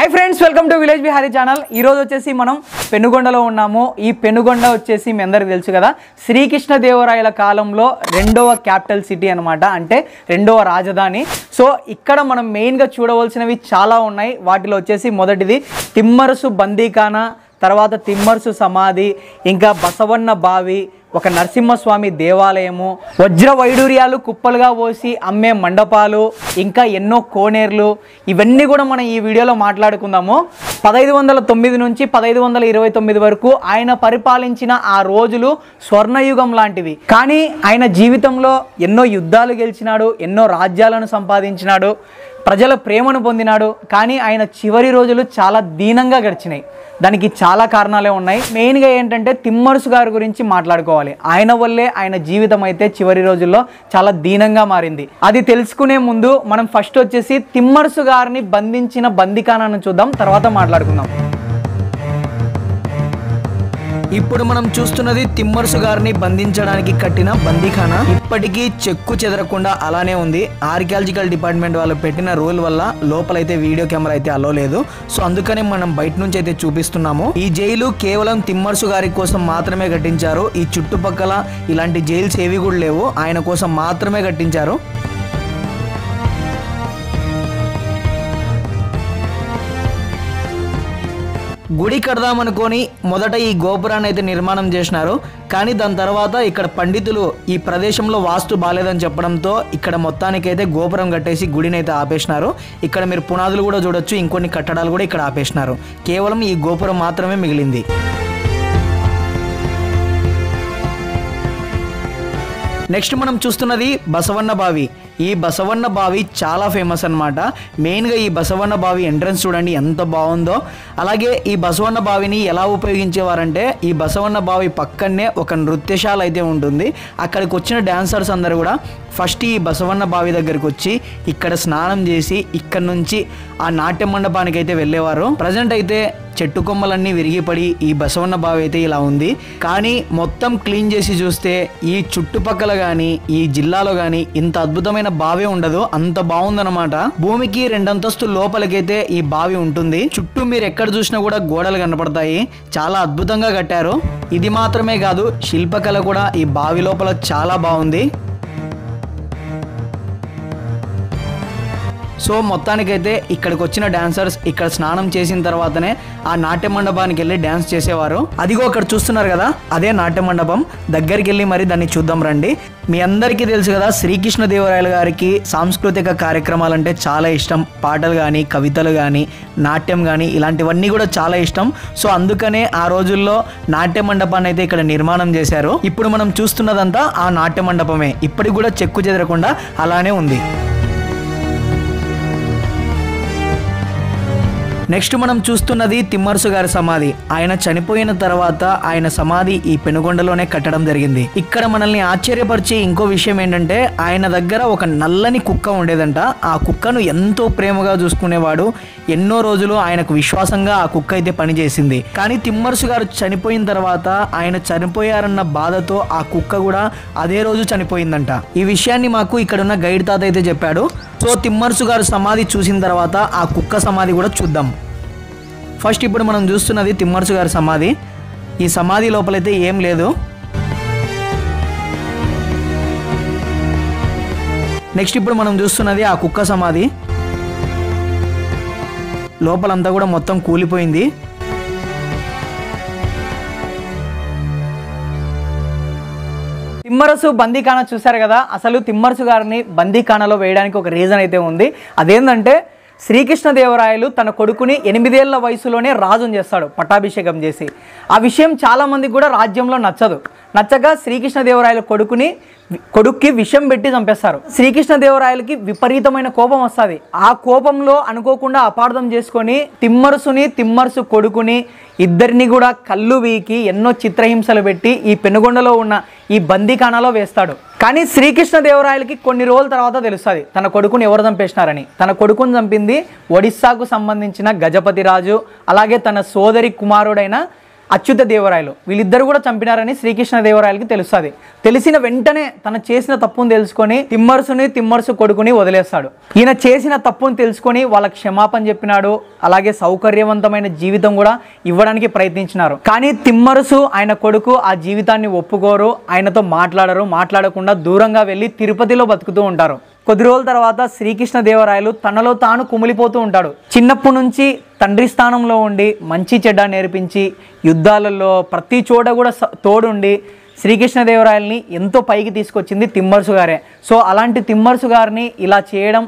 High friends welcome to village Bihari channel वच्चेसी మనం పెనుగొండలో ఉన్నాము। ఈ పెనుగొండ వచ్చేసి మీ అందరికీ తెలుసు కదా, శ్రీకృష్ణదేవరాయల కాలంలో రెండవ క్యాపిటల్ సిటీ అన్నమాట, అంటే రెండవ రాజధాని। సో ఇక్కడ మనం మెయిన్ గా చూడవలసినవి చాలా ఉన్నాయి। వాటిలో వచ్చేసి మొదటిది తిమ్మరుసు బందీఖానా, తర్వాత తిమ్మరుసు సమాధి, ఇంకా బసవన్న బావి, ఒక నరసింహస్వామి దేవాలయము, వజ్ర వైడూర్యాలు కుప్పలుగా పోసి అమ్మే మండపాలు, ఇంకా ఎన్నో కోనేర్లు, ఇవన్నీ కూడా మనం ఈ వీడియోలో మాట్లాడుకుందాము। 1509 నుంచి 1529 వరకు ఆయన పరిపాలించిన ఆ రోజులు స్వర్ణయుగం లాంటివి। కానీ ఆయన జీవితంలో ఎన్నో యుద్ధాలు గెలిచినాడు, ఎన్నో రాజ్యాలను సంపాదించినాడు, ప్రజల ప్రేమను పొందినాడు। కానీ ఆయన చివరి రోజులు చాలా దీనంగా గడిచినాయి। దానికి చాలా కారణాలే ఉన్నాయి। మెయిన్గా ఏంటంటే తిమ్మరుసు గారి గురించి మాట్లాడుకోవాలి। ఆయన వల్లే ఆయన జీవితం అయితే చివరి రోజుల్లో చాలా దీనంగా మారింది। అది తెలుసుకునే ముందు మనం ఫస్ట్ వచ్చేసి తిమ్మరుసు గారిని బంధించిన బందీఖానాను చూద్దాం, తర్వాత మాట్లాడుకుందాం। ఇప్పుడు మనం చూస్తున్నది తిమ్మరుసు గారిని బంధించడానికి కట్టిన బందీఖానా। ఇప్పటికీ చెక్కు చెదరకుండా అలానే ఉంది। ఆర్కియాలజికల్ డిపార్ట్మెంట్ వాళ్ళు పెట్టిన రూల్ వల్ల లోపలైతే వీడియో కెమెరా అయితే అలో లేదు, సో అందుకనే మనం బయట నుంచి అయితే చూపిస్తున్నాము। ఈ జైలు కేవలం తిమ్మరుసు గారి కోసం మాత్రమే కట్టించారు। ఈ చుట్టుపక్కల ఇలాంటి జైల్స్ ఏవి కూడా లేవు, ఆయన కోసం మాత్రమే కట్టించారు। గుడి కడదామనుకొని మొదట ఈ గోపురాన్ని అయితే నిర్మాణం చేసినారు। కానీ దాని తర్వాత ఇక్కడ పండితులు ఈ ప్రదేశంలో వాస్తు బాలేదని చెప్పడంతో ఇక్కడ మొత్తానికైతే గోపురం కట్టేసి గుడిని అయితే ఆపేసినారు। ఇక్కడ మీరు పునాదులు కూడా చూడొచ్చు, ఇంకొన్ని కట్టడాలు కూడా ఇక్కడ ఆపేసినారు। కేవలం ఈ గోపురం మాత్రమే మిగిలింది। నెక్స్ట్ మనం చూస్తున్నది బసవన్న బావి। ఈ బసవన్న బావి చాలా ఫేమస్ అన్నమాట। మెయిన్గా ఈ బసవన్న బావి ఎంట్రన్స్ చూడండి ఎంత బాగుందో। అలాగే ఈ బసవన్న బావిని ఎలా ఉపయోగించేవారంటే, ఈ బసవన్న బావి పక్కనే ఒక నృత్యశాల అయితే ఉంటుంది। అక్కడికి వచ్చిన డాన్సర్స్ అందరూ కూడా ఫస్ట్ ఈ బసవన్న బావి దగ్గరికి వచ్చి ఇక్కడ స్నానం చేసి ఇక్కడ నుంచి ఆ నాట్య మండపానికి అయితే వెళ్ళేవారు। ప్రజెంట్ అయితే చెట్టు కొమ్మలన్నీ విరిగిపడి ఈ బసవన్న బావి అయితే ఇలా ఉంది। కానీ మొత్తం క్లీన్ చేసి చూస్తే ఈ చుట్టుపక్కల కానీ ఈ జిల్లాలో కానీ ఇంత అద్భుతమైన బావి ఉండదు, అంత బాగుందన్నమాట। భూమికి 2 అంతస్తుల లోపలికైతే ఈ బావి ఉంటుంది। చుట్టూ మీరు ఎక్కడ చూసినా కూడా గోడలు కనపడతాయి, చాలా అద్భుతంగా కట్టారు। ఇది మాత్రమే కాదు, శిల్పకళ కూడా ఈ బావి లోపల చాలా బాగుంది। సో మొత్తానికైతే ఇక్కడికి వచ్చిన డాన్సర్స్ ఇక్కడ స్నానం చేసిన తర్వాతనే ఆ నాట్య మండపానికి వెళ్ళి డ్యాన్స్ చేసేవారు। అదిగో అక్కడ చూస్తున్నారు కదా, అదే నాట్య మండపం। దగ్గరికి వెళ్ళి మరి దాన్ని చూద్దాం రండి। మీ అందరికీ తెలుసు కదా, శ్రీకృష్ణదేవరాయల గారికి సాంస్కృతిక కార్యక్రమాలు అంటే చాలా ఇష్టం। పాటలు కానీ, కవితలు కానీ, నాట్యం కానీ ఇలాంటివన్నీ కూడా చాలా ఇష్టం। సో అందుకనే ఆ రోజుల్లో నాట్య మండపాన్ని అయితే ఇక్కడ నిర్మాణం చేశారు। ఇప్పుడు మనం చూస్తున్నదంతా ఆ నాట్య మండపమే, ఇప్పటికి కూడా చెక్కు చెదరకుండా అలానే ఉంది। నెక్స్ట్ మనం చూస్తున్నది తిమ్మరుసు గారి సమాధి। ఆయన చనిపోయిన తర్వాత ఆయన సమాధి ఈ పెనుగొండలోనే కట్టడం జరిగింది। ఇక్కడ మనల్ని ఆశ్చర్యపరిచే ఇంకో విషయం ఏంటంటే, ఆయన దగ్గర ఒక నల్లని కుక్క ఉండేదంట। ఆ కుక్కను ఎంతో ప్రేమగా చూసుకునేవాడు। ఎన్నో రోజులు ఆయనకు విశ్వాసంగా ఆ కుక్క అయితే పనిచేసింది। కానీ తిమ్మరుసు గారు చనిపోయిన తర్వాత ఆయన చనిపోయారన్న బాధతో ఆ కుక్క కూడా అదే రోజు చనిపోయిందంట। ఈ విషయాన్ని మాకు ఇక్కడున్న గైడ్ తాత అయితే చెప్పాడు। సో తిమ్మరుసు గారు సమాధి చూసిన తర్వాత ఆ కుక్క సమాధి కూడా చూద్దాం। ఫస్ట్ ఇప్పుడు మనం చూస్తున్నది తిమ్మరుసు గారి సమాధి। ఈ సమాధి లోపలైతే ఏం లేదు। నెక్స్ట్ ఇప్పుడు మనం చూస్తున్నది ఆ కుక్క సమాధి। లోపలంతా కూడా మొత్తం కూలిపోయింది। తిమ్మరుసు బందీఖానా చూశారు కదా। అసలు తిమ్మరుసు గారిని బందీఖానాలో వేయడానికి ఒక రీజన్ అయితే ఉంది। అదేంటంటే శ్రీకృష్ణదేవరాయలు తన కొడుకుని 8 ఏళ్ల వయసులోనే రాజుని చేస్తాడు, పట్టాభిషేకం చేసి। ఆ విషయం చాలామందికి కూడా రాజ్యంలో నచ్చక శ్రీకృష్ణదేవరాయల కొడుక్కి విషం పెట్టి చంపేస్తారు। శ్రీకృష్ణదేవరాయలకి విపరీతమైన కోపం వస్తుంది। ఆ కోపంలో అనుకోకుండా అపార్థం చేసుకొని తిమ్మరుసు కొడుకుని ఇద్దరిని కూడా కళ్ళు వీకి ఎన్నో చిత్రహింసలు పెట్టి ఈ పెనుగొండలో ఉన్న ఈ బందీఖానాలో వేస్తాడు। కానీ శ్రీకృష్ణదేవరాయలకి కొన్ని రోజుల తర్వాత తెలుస్తుంది తన కొడుకుని ఎవరు చంపేసినారని। తన కొడుకుని చంపింది ఒడిస్సాకు సంబంధించిన గజపతి రాజు, అలాగే తన సోదరి కుమారుడైన అచ్యుత దేవరాయలు వీళ్ళిద్దరు కూడా చంపినారని శ్రీకృష్ణదేవరాయలకి తెలుస్తుంది. తెలిసిన వెంటనే తను చేసిన తప్పును తెలుసుకొని తిమ్మరుసు కొడుకుని వదిలేస్తాడు. ఈయన చేసిన తప్పును తెలుసుకొని వాళ్ళకి క్షమాపణ చెప్పినాడు. అలాగే సౌకర్యవంతమైన జీవితం కూడా ఇవ్వడానికి ప్రయత్నించినారు. కానీ తిమ్మరుసు ఆయన కొడుకు ఆ జీవితాన్ని ఒప్పుకోరు, ఆయనతో మాట్లాడకుండా దూరంగా వెళ్ళి తిరుపతిలో బతుకుతూ ఉంటారు. కొద్ది రోజుల తర్వాత శ్రీకృష్ణదేవరాయలు తనలో తాను కుమిలిపోతూ ఉంటాడు. చిన్నప్పటి నుంచి తండ్రి స్థానంలో ఉండి మంచి చెడ్డ నేర్పించి యుద్ధాలలో ప్రతి చోట కూడా తోడుండి శ్రీకృష్ణదేవరాయల్ని ఎంతో పైకి తీసుకొచ్చింది తిమ్మరుసు గారే. సో అలాంటి తిమ్మరుసు గారిని ఇలా చేయడం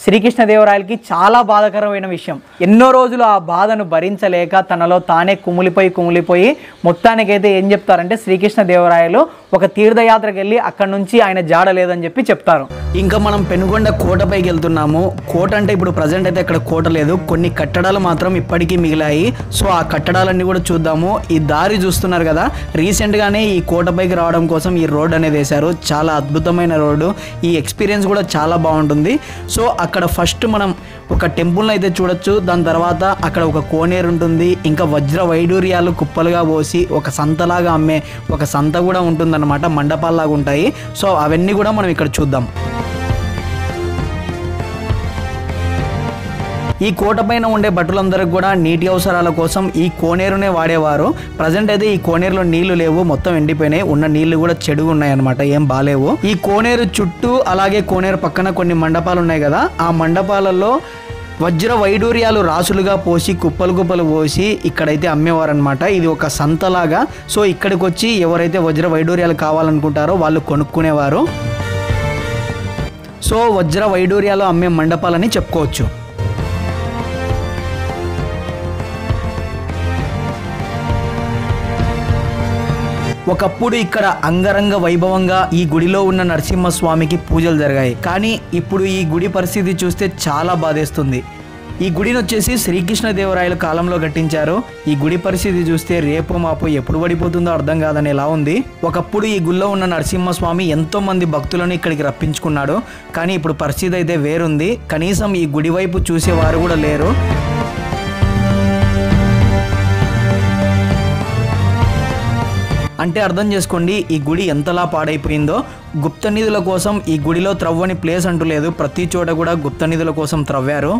శ్రీకృష్ణదేవరాయలకి చాలా బాధాకరమైన విషయం. ఎన్నో రోజులు ఆ బాధను భరించలేక తనలో తానే కుమిలిపోయి మొత్తానికైతే ఏం చెప్తారంటే శ్రీకృష్ణదేవరాయలు ఒక తీర్థయాత్రకు వెళ్ళి అక్కడ నుంచి ఆయన జాడ లేదని చెప్తారు. ఇంకా మనం పెనుగొండ కోటపైకి వెళ్తున్నాము. కోట అంటే ఇప్పుడు ప్రజెంట్ అయితే అక్కడ కోట లేదు, కొన్ని కట్టడాలు మాత్రం ఇప్పటికీ మిగిలాయి. సో ఆ కట్టడాలన్నీ కూడా చూద్దాము. ఈ దారి చూస్తున్నారు కదా, రీసెంట్గానే ఈ కోటపైకి రావడం కోసం ఈ రోడ్ అనేది వేశారు. చాలా అద్భుతమైన రోడ్డు, ఈ ఎక్స్పీరియన్స్ కూడా చాలా బాగుంటుంది. సో అక్కడ ఫస్ట్ మనం ఒక టెంపుల్ని అయితే చూడొచ్చు. దాని తర్వాత అక్కడ ఒక కోనేరు ఉంటుంది, ఇంకా వజ్ర వైడూర్యాలు కుప్పలుగా పోసి ఒక సంతలాగా అమ్మే ఒక సంత కూడా ఉంటుందన్నమాట, మండపాల్లాగా ఉంటాయి. సో అవన్నీ కూడా మనం ఇక్కడ చూద్దాం. ఈ కోట పైన ఉండే భటులందరికీ కూడా నీటి అవసరాల కోసం ఈ కోనేరునే వాడేవారు. ప్రజెంట్ అయితే ఈ కోనేరులో నీళ్లు లేవు, మొత్తం ఎండిపోయినాయి. ఉన్న నీళ్లు కూడా చెడుగా ఉన్నాయి అనమాట, ఏం బాలేవు. ఈ కోనేరు చుట్టూ అలాగే కోనేరు పక్కన కొన్ని మండపాలు ఉన్నాయి కదా, ఆ మండపాలలో వజ్ర వైడూర్యాలు రాసులుగా పోసి కుప్పలు పోసి ఇక్కడైతే అమ్మేవారు అనమాట. ఇది ఒక సంతలాగా. సో ఇక్కడికి వచ్చి ఎవరైతే వజ్ర వైడూర్యాలు కావాలనుకుంటారో వాళ్ళు కొనుక్కునేవారు. సో వజ్ర వైడూర్యాలు అమ్మే మండపాలని చెప్పుకోవచ్చు. ఒకప్పుడు ఇక్కడ అంగరంగ వైభవంగా ఈ గుడిలో ఉన్న నరసింహస్వామికి పూజలు జరిగాయి. కానీ ఇప్పుడు ఈ గుడి పరిస్థితి చూస్తే చాలా బాధేస్తుంది. ఈ గుడిని వచ్చేసి శ్రీకృష్ణదేవరాయల కాలంలో కట్టించారు. ఈ గుడి పరిస్థితి చూస్తే రేపు మాపు ఎప్పుడు పడిపోతుందో అర్థం కాదని ఎలా ఉంది. ఒకప్పుడు ఈ గుడిలో ఉన్న నరసింహస్వామి ఎంతో మంది భక్తులను ఇక్కడికి రప్పించుకున్నాడు. కానీ ఇప్పుడు పరిస్థితి అయితే వేరుంది. కనీసం ఈ గుడి వైపు చూసేవారు కూడా లేరు. అంటే అర్థం చేసుకోండి ఈ గుడి ఎంతలా పాడైపోయిందో. గుప్త నిధుల కోసం ఈ గుడిలో త్రవ్వని ప్లేస్ అంటూ లేదు, ప్రతి చోట కూడా గుప్త నిధుల కోసం త్రవ్వారు.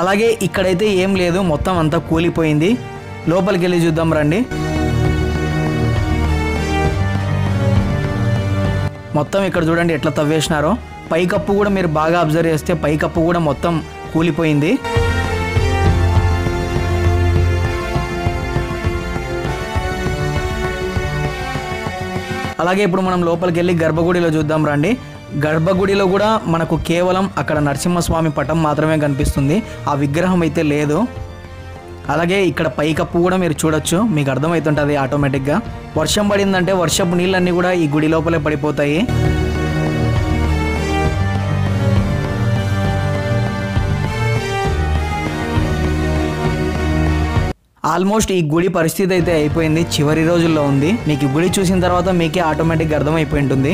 అలాగే ఇక్కడైతే ఏం లేదు, మొత్తం అంతా కూలిపోయింది. లోపలికి వెళ్ళి చూద్దాం రండి. మొత్తం ఇక్కడ చూడండి ఎట్లా తవ్వేసినారో. పైకప్పు కూడా మీరు బాగా అబ్జర్వ్ చేస్తే పైకప్పు కూడా మొత్తం కూలిపోయింది. అలాగే ఇప్పుడు మనం లోపలికి వెళ్ళి గర్భగుడిలో చూద్దాం రండి. గర్భగుడిలో కూడా మనకు కేవలం అక్కడ నరసింహస్వామి పటం మాత్రమే కనిపిస్తుంది, ఆ విగ్రహం అయితే లేదు. అలాగే ఇక్కడ పైకప్పు కూడా మీరు చూడొచ్చు, మీకు అర్థమవుతుంటుంది ఆటోమేటిక్గా. వర్షం పడిందంటే వర్షపు నీళ్ళన్నీ కూడా ఈ గుడి లోపలే పడిపోతాయి. ఆల్మోస్ట్ ఈ గుడి పరిస్థితి అయితే అయిపోయింది, చివరి రోజుల్లో ఉంది. మీకు ఈ గుడి చూసిన తర్వాత మీకే ఆటోమేటిక్గా అర్థమైపోయి ఉంటుంది.